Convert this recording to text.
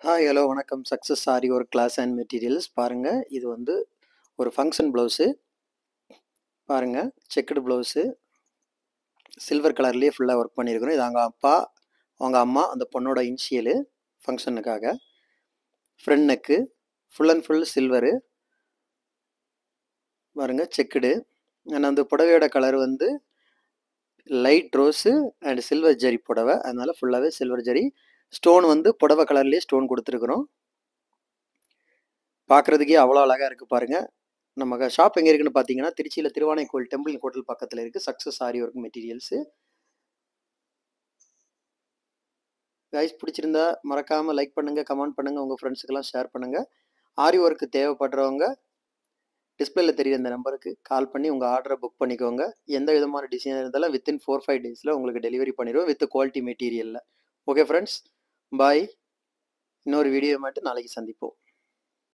Hi hello வணக்கம். Success aari work class and materials பாருங்கள். இது வந்து ஒரு ஃபங்க்ஷன் ப்ளவுஸு பாருங்கள். செக்குடு ப்ளவுஸு சில்வர் கலர்லேயே ஃபுல்லாக ஒர்க் பண்ணியிருக்கிறோம். இது அவங்க அப்பா அவங்க அம்மா அந்த பொண்ணோட இனிஷியலு ஃபங்க்ஷனுக்காக. Front neck full and full silver பாருங்கள். செக்குடு அண்ட் அந்த புடவையோட கலர் வந்து light rose and silver zari புடவை, அதனால் ஃபுல்லாகவே சில்வர் ஜரி. ஸ்டோன் வந்து புடவை கலர்லேயே ஸ்டோன் கொடுத்துருக்குறோம். பார்க்குறதுக்கே அவ்வளோ அழகாக இருக்குது பாருங்கள். நம்ம ஷாப் எங்கே இருக்குன்னு பார்த்தீங்கன்னா, திருச்சியில் திருவானைக்கோயில் டெம்பிள் ஹோட்டல் பக்கத்தில் இருக்குது. Success aari work materials. Guys பிடிச்சிருந்தா மறக்காமல் லைக் பண்ணுங்கள், கமெண்ட் பண்ணுங்கள், உங்கள் ஃப்ரெண்ட்ஸுக்கெல்லாம் ஷேர் பண்ணுங்கள். ஆரி ஒர்க்கு தேவைப்படுறவங்க டிஸ்பிளேல தெரியுற இந்த நம்பருக்கு கால் பண்ணி உங்கள் ஆர்டரை புக் பண்ணிக்கோங்க. எந்த விதமான டிசைன் இருந்தாலும் வித்தின் 4-5 டேஸில் உங்களுக்கு டெலிவரி பண்ணிடுவோம் வித் குவாலிட்டி மெட்டீரியலில். ஓகே ஃப்ரெண்ட்ஸ், பாய். இன்னொரு வீடியோ மட்டும் நாளைக்கு சந்திப்போம்.